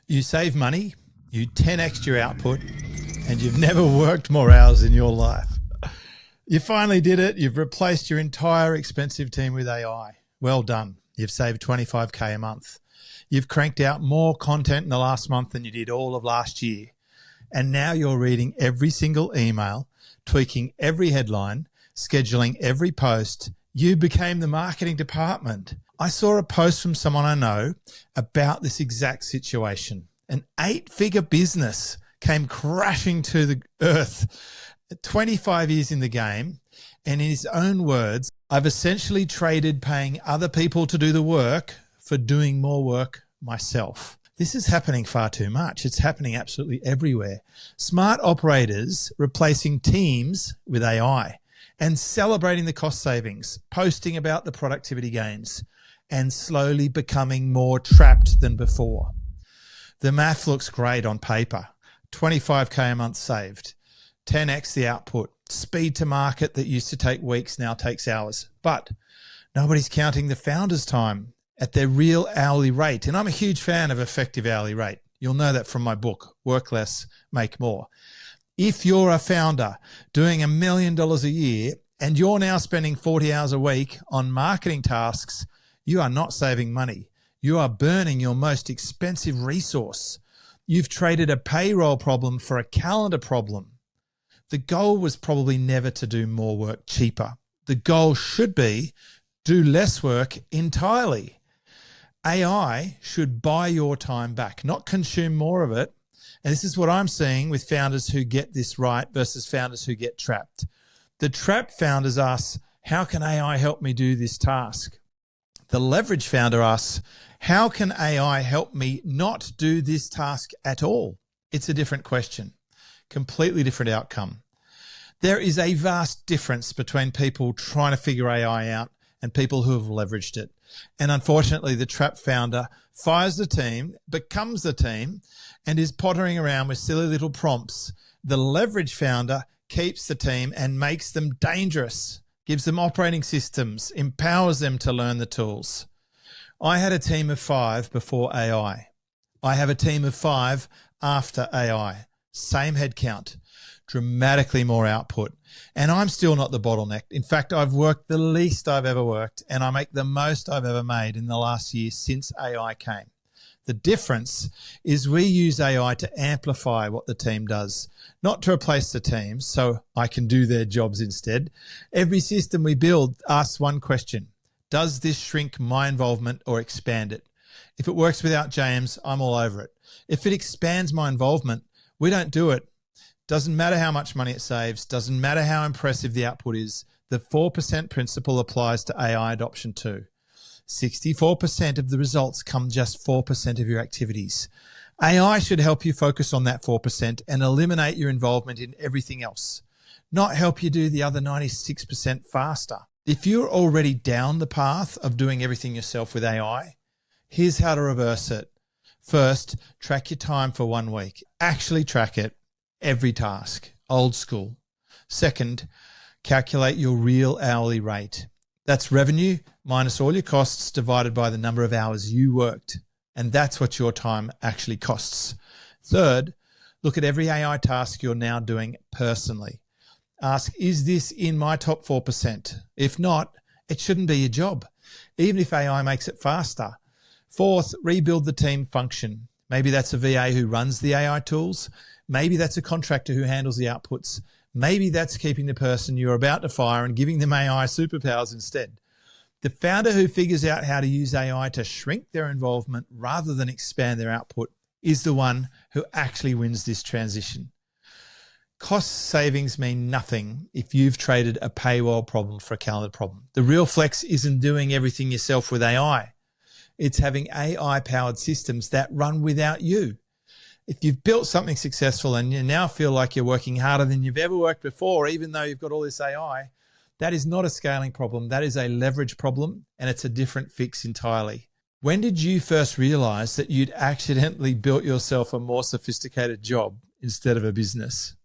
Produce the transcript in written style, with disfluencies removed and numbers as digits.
You save money, you 10x your output, and you've never worked more hours in your life. You finally did it. You've replaced your entire expensive team with AI. Well done. You've saved $25K a month. You've cranked out more content in the last month than you did all of last year. And now you're reading every single email, tweaking every headline, scheduling every post. You became the marketing department. I saw a post from someone I know about this exact situation. An 8-figure business came crashing to the earth. 25 years in the game, and in his own words, I've essentially traded paying other people to do the work for doing more work myself. This is happening far too much. It's happening absolutely everywhere. Smart operators replacing teams with AI and celebrating the cost savings, posting about the productivity gains, and slowly becoming more trapped than before. The math looks great on paper. 25K a month saved, 10x the output, speed to market that used to take weeks now takes hours. But nobody's counting the founder's time at their real hourly rate. And I'm a huge fan of effective hourly rate. You'll know that from my book, Work Less, Make More. If you're a founder doing $1 million a year and you're now spending 40 hours a week on marketing tasks, you are not saving money. You are burning your most expensive resource. You've traded a payroll problem for a calendar problem. The goal was probably never to do more work cheaper. The goal should be do less work entirely. AI should buy your time back, not consume more of it. And this is what I'm seeing with founders who get this right versus founders who get trapped. The trapped founders ask, how can AI help me do this task? The leverage founder asks, how can AI help me not do this task at all? It's a different question, completely different outcome. There is a vast difference between people trying to figure AI out and people who have leveraged it. And unfortunately, the trapped founder fires the team, becomes the team, and is pottering around with silly little prompts. The leverage founder keeps the team and makes them dangerous, gives them operating systems, empowers them to learn the tools. I had a team of 5 before AI. I have a team of 5 after AI. Same headcount, dramatically more output. And I'm still not the bottleneck. In fact, I've worked the least I've ever worked, and I make the most I've ever made in the last year since AI came. The difference is we use AI to amplify what the team does, not to replace the team so I can do their jobs instead. Every system we build asks one question: does this shrink my involvement or expand it? If it works without James, I'm all over it. If it expands my involvement, we don't do it. Doesn't matter how much money it saves, doesn't matter how impressive the output is. The 4% principle applies to AI adoption too. 64% of the results come just 4% of your activities. AI should help you focus on that 4% and eliminate your involvement in everything else, not help you do the other 96% faster. If you're already down the path of doing everything yourself with AI, here's how to reverse it. First, track your time for 1 week. Actually track it, every task, old school. Second, calculate your real hourly rate. That's revenue minus all your costs divided by the number of hours you worked. And that's what your time actually costs. Third, look at every AI task you're now doing personally. Ask, is this in my top 4%? If not, it shouldn't be your job, even if AI makes it faster. Fourth, rebuild the team function. Maybe that's a VA who runs the AI tools. Maybe that's a contractor who handles the outputs. Maybe that's keeping the person you're about to fire and giving them AI superpowers instead. The founder who figures out how to use AI to shrink their involvement rather than expand their output is the one who actually wins this transition. Cost savings mean nothing if you've traded a payroll problem for a calendar problem. The real flex isn't doing everything yourself with AI. It's having AI-powered systems that run without you. If you've built something successful and you now feel like you're working harder than you've ever worked before, even though you've got all this AI, that is not a scaling problem. That is a leverage problem, and it's a different fix entirely. When did you first realize that you'd accidentally built yourself a more sophisticated job instead of a business?